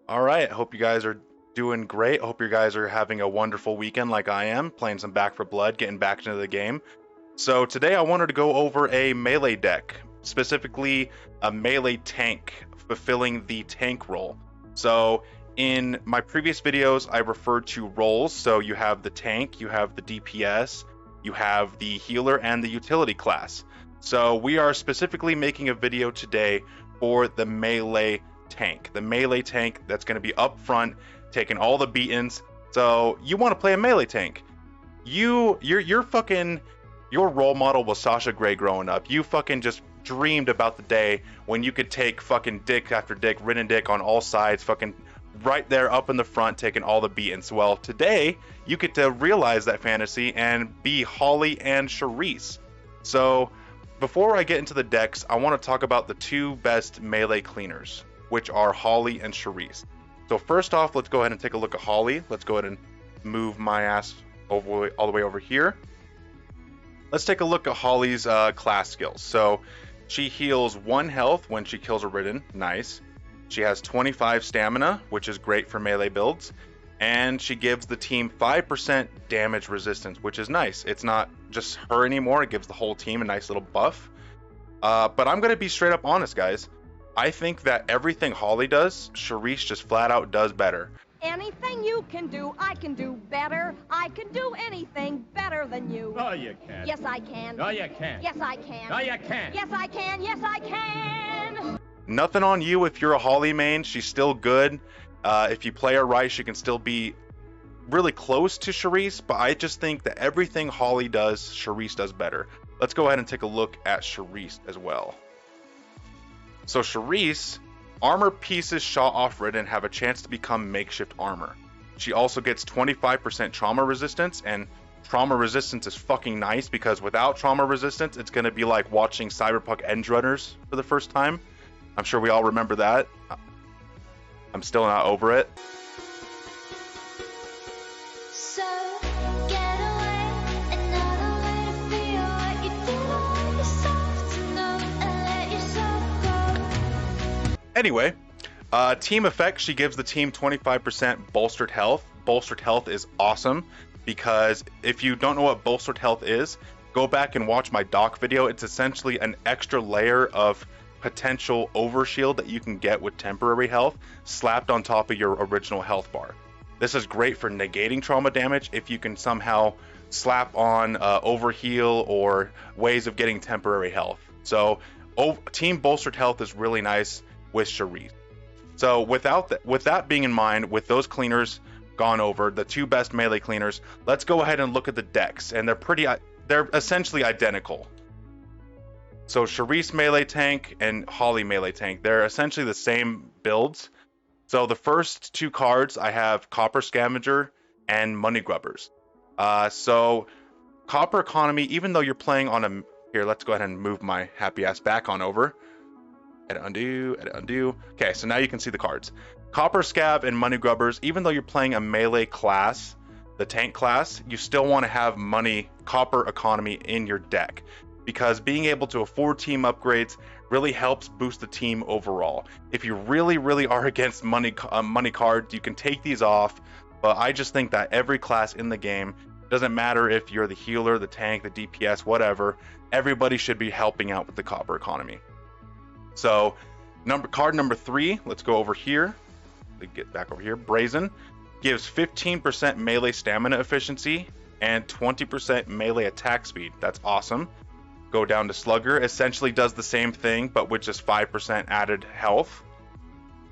All right, I hope you guys are doing great. I hope you guys are having a wonderful weekend like I am, playing some Back for Blood, getting back into the game. So today I wanted to go over a melee deck, specifically a melee tank, fulfilling the tank role. So in my previous videos, I referred to roles. So you have the tank, you have the DPS, you have the healer, and the utility class. So we are specifically making a video today for the melee tank. The melee tank that's going to be up front, taking all the beatings. So you want to play a melee tank. You're fucking your role model was Sasha Grey growing up. You fucking just dreamed about the day when you could take fucking dick after dick, Rin and dick on all sides, fucking right there up in the front, taking all the beatings. Well, today you get to realize that fantasy and be Holly and Sharice. So before I get into the decks, I want to talk about the two best melee cleaners, which are Holly and Sharice. So first off, let's go ahead and take a look at Holly. Let's go ahead and move my ass over all the way over here. Let's take a look at Holly's class skills. So she heals 1 health when she kills a Ridden. Nice. She has 25 stamina, which is great for melee builds. And she gives the team 5% damage resistance, which is nice. It's not just her anymore. It gives the whole team a nice little buff. But I'm going to be straight up honest, guys. I think that everything Holly does, Sharice just flat out does better. Anything you can do, I can do better. I can do anything better than you. No, you can't. Yes, I can. No, you can't. Yes, I can. No, you can't. Yes, I can. Yes, I can. Nothing on you if you're a Holly main. She's still good. If you play her right, she can still be really close to Sharice, but I just think that everything Holly does, Sharice does better. Let's go ahead and take a look at Sharice as well. So Sharice, armor pieces shot off Ridden have a chance to become makeshift armor. She also gets 25% trauma resistance, and trauma resistance is fucking nice because without trauma resistance, it's going to be like watching Cyberpunk Edgerunners for the first time. I'm sure we all remember that. I'm still not over it. So get away, another way to feel what you do. You're soft to know and let yourself go. Anyway, team effect, she gives the team 25% bolstered health. Bolstered health is awesome because if you don't know what bolstered health is, go back and watch my doc video. It's essentially an extra layer of potential overshield that you can get with temporary health slapped on top of your original health bar. This is great for negating trauma damage if you can somehow slap on overheal or ways of getting temporary health. So team bolstered health is really nice with Sharice. So with that being in mind, with those cleaners gone over, the two best melee cleaners, let's go ahead and look at the decks, and they're essentially identical. So Sharice melee tank and Holly melee tank, they're essentially the same builds. So the first two cards, I have Copper Scavenger and Money Grubbers. So Copper Economy, even though you're playing on a... Here, let's go ahead and move my happy ass back on over. Edit undo, edit undo. Okay, so now you can see the cards. Copper Scav and Money Grubbers, even though you're playing a melee class, the tank class, you still want to have Money Copper Economy in your deck, because being able to afford team upgrades really helps boost the team overall. If you really are against money cards, you can take these off, but I just think that every class in the game, doesn't matter if you're the healer, the tank, the DPS, whatever, everybody should be helping out with the Copper Economy. So card number 3, let's go over here. Get back over here. Brazen gives 15% melee stamina efficiency and 20% melee attack speed. That's awesome. Go down to Slugger, essentially does the same thing, but with just 5% added health.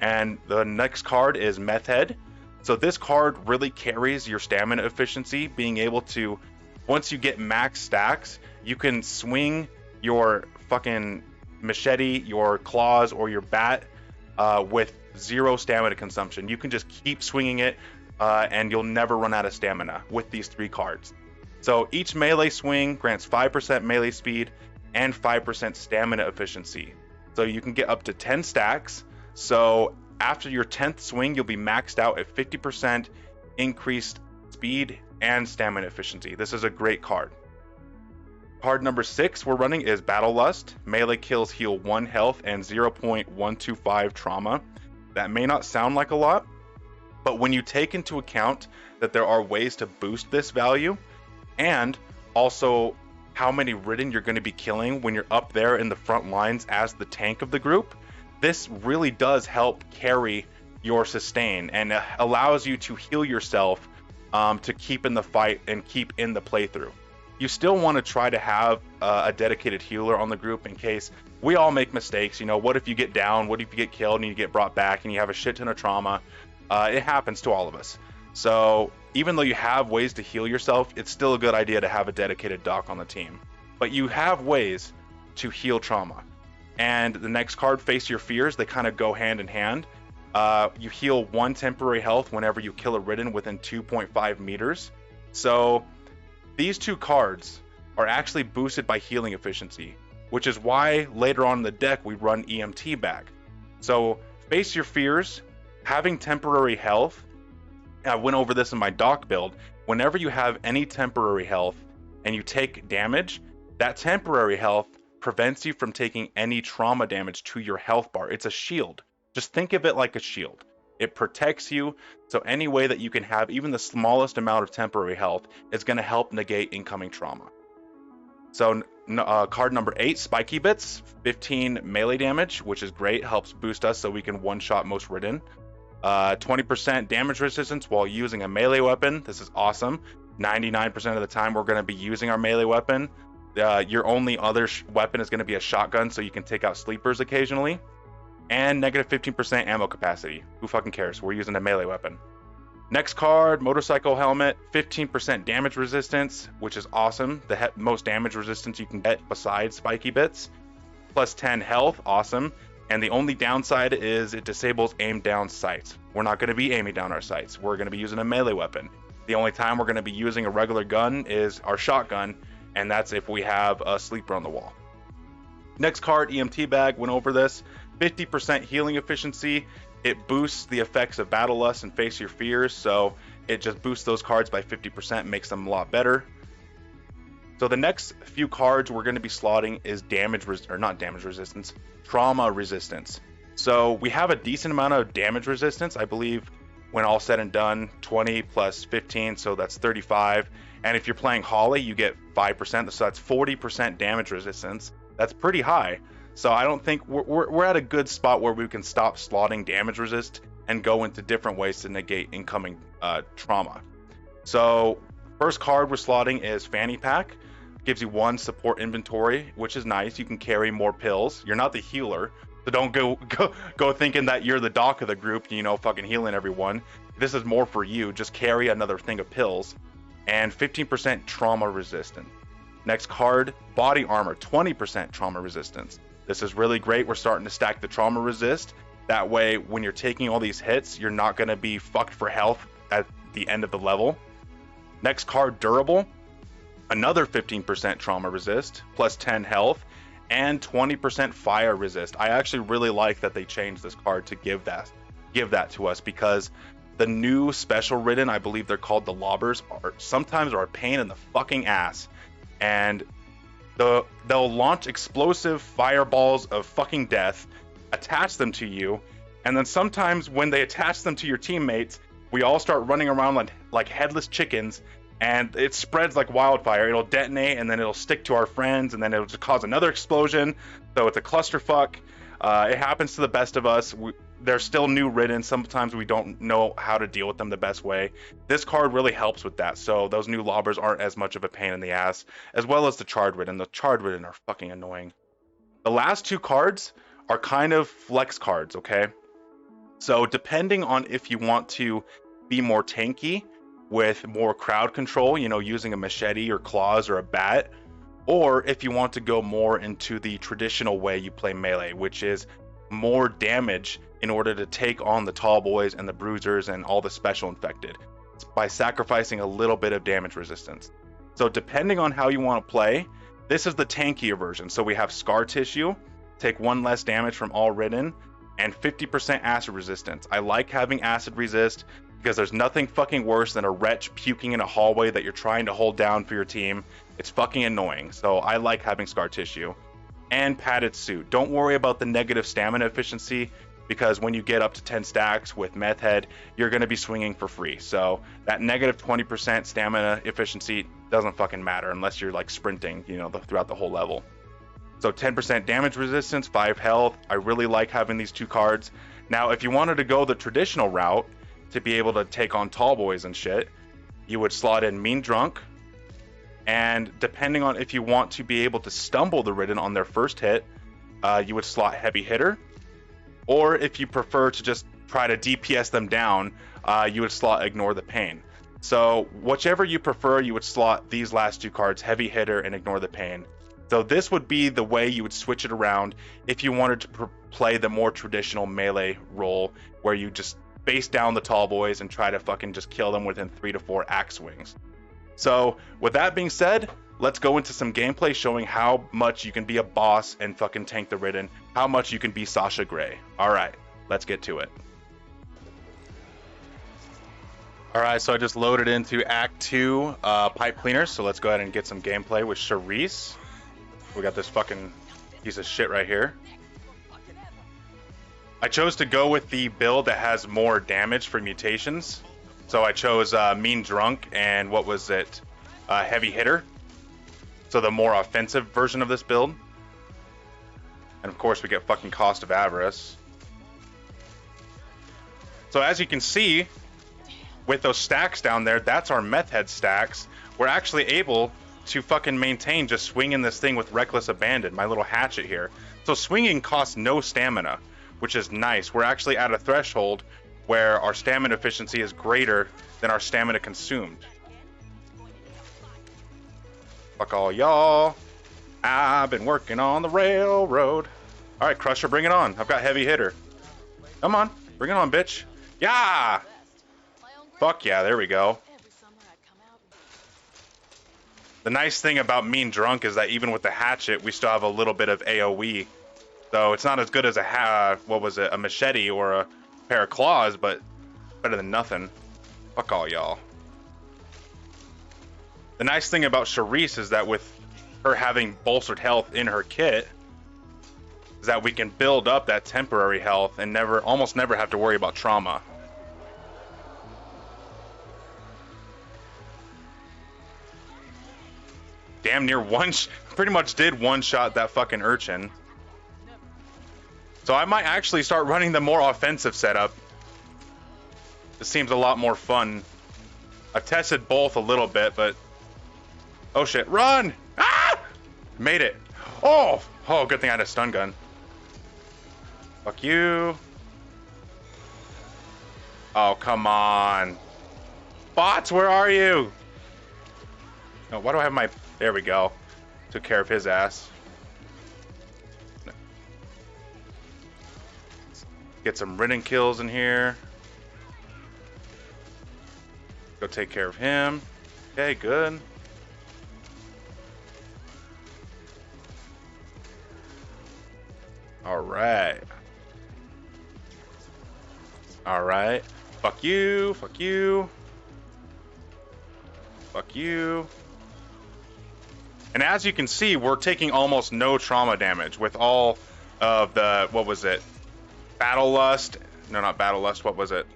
And the next card is Meth Head. So this card really carries your stamina efficiency, being able to, once you get max stacks, you can swing your fucking machete, your claws, or your bat with 0 stamina consumption. You can just keep swinging it, and you'll never run out of stamina with these 3 cards. So each melee swing grants 5% melee speed and 5% stamina efficiency. So you can get up to 10 stacks. So after your 10th swing, you'll be maxed out at 50% increased speed and stamina efficiency. This is a great card. Card number 6 we're running is Battle Lust. Melee kills heal 1 health and 0.125 trauma. That may not sound like a lot, but when you take into account that there are ways to boost this value, and also how many Ridden you're going to be killing when you're up there in the front lines as the tank of the group, this really does help carry your sustain and allows you to heal yourself to keep in the fight and keep in the playthrough. You still want to try to have a dedicated healer on the group in case we all make mistakes. You know, what if you get down? What if you get killed and you get brought back and you have a shit ton of trauma? It happens to all of us. So even though you have ways to heal yourself, it's still a good idea to have a dedicated doc on the team. But you have ways to heal trauma. And the next card, Face Your Fears, they kind of go hand in hand. You heal 1 temporary health whenever you kill a Ridden within 2.5 meters. So these 2 cards are actually boosted by healing efficiency, which is why later on in the deck we run EMT back. So Face Your Fears, having temporary health, I went over this in my doc build. Whenever you have any temporary health and you take damage, that temporary health prevents you from taking any trauma damage to your health bar. It's a shield. Just think of it like a shield. It protects you, so any way that you can have even the smallest amount of temporary health is going to help negate incoming trauma. So card number 8, Spiky Bits, 15 melee damage, which is great, helps boost us so we can one-shot most Ridden. 20% damage resistance while using a melee weapon. This is awesome. 99% of the time we're going to be using our melee weapon. Your only other weapon is going to be a shotgun, so you can take out sleepers occasionally. And negative 15% ammo capacity. Who fucking cares? We're using a melee weapon. Next card, Motorcycle Helmet, 15% damage resistance, which is awesome. The most damage resistance you can get besides Spiky Bits. Plus 10 health, awesome. And the only downside is it disables aim down sights. We're not going to be aiming down our sights. We're going to be using a melee weapon. The only time we're going to be using a regular gun is our shotgun, and that's if we have a sleeper on the wall. Next card, EMT Bag, went over this. 50% healing efficiency. It boosts the effects of Battle Lust and Face Your Fears, so it just boosts those cards by 50%, makes them a lot better. So the next few cards we're going to be slotting is trauma resistance. So we have a decent amount of damage resistance. I believe when all said and done, 20 plus 15, so that's 35. And if you're playing Holly, you get 5%, so that's 40% damage resistance. That's pretty high. So I don't think we're at a good spot where we can stop slotting damage resist and go into different ways to negate incoming trauma. So first card we're slotting is Fanny Pack. Gives you 1 support inventory, which is nice. You can carry more pills. You're not the healer, so don't go thinking that you're the doc of the group, you know, fucking healing everyone. This is more for you. Just carry another thing of pills. And 15% trauma resistant. Next card, Body Armor, 20% trauma resistance. This is really great. We're starting to stack the trauma resist. That way, when you're taking all these hits, you're not going to be fucked for health at the end of the level. Next card, Durable. Another 15% trauma resist, plus 10 health, and 20% fire resist. I actually really like that they changed this card to give that to us, because the new special Ridden, I believe they're called the Lobbers, sometimes are a pain in the fucking ass. And they'll launch explosive fireballs of fucking death, attach them to you, and then sometimes when they attach them to your teammates, we all start running around like headless chickens, and it spreads like wildfire. It'll detonate, and then it'll stick to our friends, and then it'll just cause another explosion. So it's a clusterfuck. It happens to the best of us. They're still new Ridden. Sometimes we don't know how to deal with them the best way. This card really helps with that. So those new Lobbers aren't as much of a pain in the ass, as well as the Charred Ridden. The Charred Ridden are fucking annoying. The last 2 cards are kind of flex cards, okay? So depending on if you want to be more tanky with more crowd control, you know, using a machete or claws or a bat, or if you want to go more into the traditional way you play melee, which is more damage in order to take on the tall boys and the bruisers and all the special infected. It's by sacrificing a little bit of damage resistance. So depending on how you want to play, this is the tankier version. So we have Scar Tissue, take 1 less damage from all Ridden, and 50% acid resistance. I like having acid resist because there's nothing fucking worse than a wretch puking in a hallway that you're trying to hold down for your team. It's fucking annoying. So I like having Scar Tissue. And Padded Suit. Don't worry about the negative stamina efficiency. because when you get up to 10 stacks with Meth Head, you're going to be swinging for free. So that negative 20% stamina efficiency doesn't fucking matter unless you're like sprinting, you know, throughout the whole level. So 10% damage resistance, 5 health. I really like having these two cards. Now, if you wanted to go the traditional route to be able to take on tall boys and shit, you would slot in Mean Drunk. And depending on if you want to be able to stumble the Ridden on their first hit, you would slot Heavy Hitter. Or if you prefer to just try to DPS them down, you would slot Ignore the Pain. So whichever you prefer, you would slot these last two cards, Heavy Hitter and Ignore the Pain. So this would be the way you would switch it around if you wanted to play the more traditional melee role, where you just face down the tall boys and try to fucking just kill them within 3 to 4 axe swings. So with that being said, let's go into some gameplay showing how much you can be a boss and fucking tank the Ridden, how much you can be Sasha Grey. All right, let's get to it. All right, so I just loaded into Act 2 Pipe Cleaners, so let's go ahead and get some gameplay with Sharice. We got this fucking piece of shit right here. I chose to go with the build that has more damage for mutations. So I chose Mean Drunk and what was it? Heavy Hitter. So the more offensive version of this build. And of course we get fucking Cost of Avarice. So as you can see, with those stacks down there, that's our Meth Head stacks. We're actually able to fucking maintain just swinging this thing with Reckless Abandon, my little hatchet here. So swinging costs no stamina, which is nice. We're actually at a threshold where our stamina efficiency is greater than our stamina consumed. Fuck all y'all. I've been working on the railroad. All right, Crusher, bring it on. I've got Heavy Hitter. Come on, bring it on, bitch. Yeah! Fuck yeah, there we go. The nice thing about Mean Drunk is that even with the hatchet, we still have a little bit of AoE. So it's not as good as a machete or a pair of claws, but better than nothing. Fuck all y'all. The nice thing about Sharice is that with her having bolstered health in her kit, is that we can build up that temporary health and almost never have to worry about trauma. Damn near pretty much did one-shot that fucking urchin. So I might actually start running the more offensive setup. This seems a lot more fun. I've tested both a little bit, but... Oh shit, run! Ah! Made it. Oh, good thing I had a stun gun. Fuck you. Oh, come on. Bots, where are you? Oh, why do I have my... There we go. Took care of his ass. Get some Ridden kills in here. Go take care of him. Okay, good. Alright. Alright. Fuck you. Fuck you. Fuck you. And as you can see, we're taking almost no trauma damage with all of the, what was it? Battle Lust. No, not Battle Lust. What was it?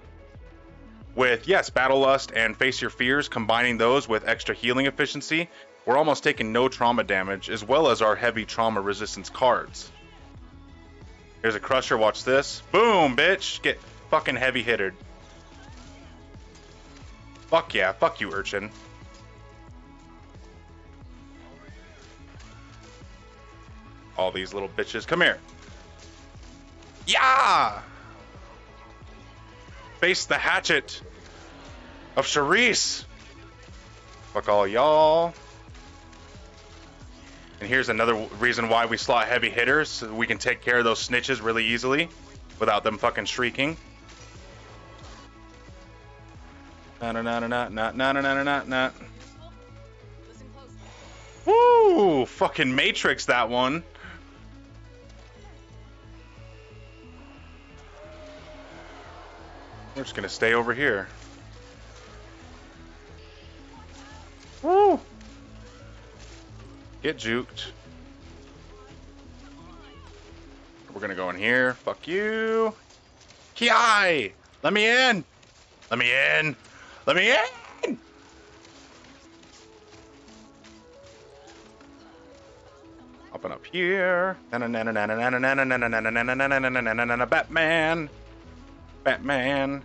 With, yes, Battle Lust and Face Your Fears, combining those with extra healing efficiency, we're almost taking no trauma damage, as well as our heavy trauma resistance cards. Here's a Crusher. Watch this. Boom, bitch. Get fucking heavy hitted. Fuck yeah. Fuck you, urchin. All these little bitches. Come here. Yeah! Face the hatchet of Sharice. Fuck all y'all. And here's another reason why we slot heavy hitters, so we can take care of those snitches really easily without them fucking shrieking. Na na na na na na na na na na. Woo! Fucking Matrix that one. We're just gonna stay over here. Woo! Get juked. We're gonna go in here. Fuck you. Ki! Let me in! Let me in! Let me in! Open up here. Batman! Batman!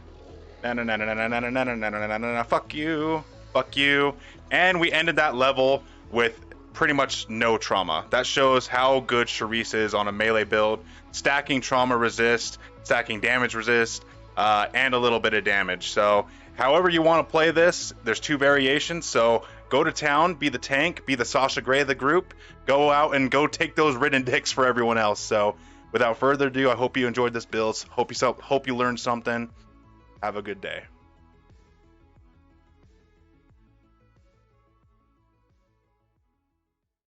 Fuck you! Fuck you! And we ended that level with pretty much no trauma. That shows how good Sharice is on a melee build. Stacking trauma resist, stacking damage resist, and a little bit of damage. So however you want to play this, there's 2 variations. So go to town, be the tank, be the Sasha Grey of the group. Go out and go take those ridden dicks for everyone else. So without further ado, I hope you enjoyed this build. Hope you learned something. Have a good day.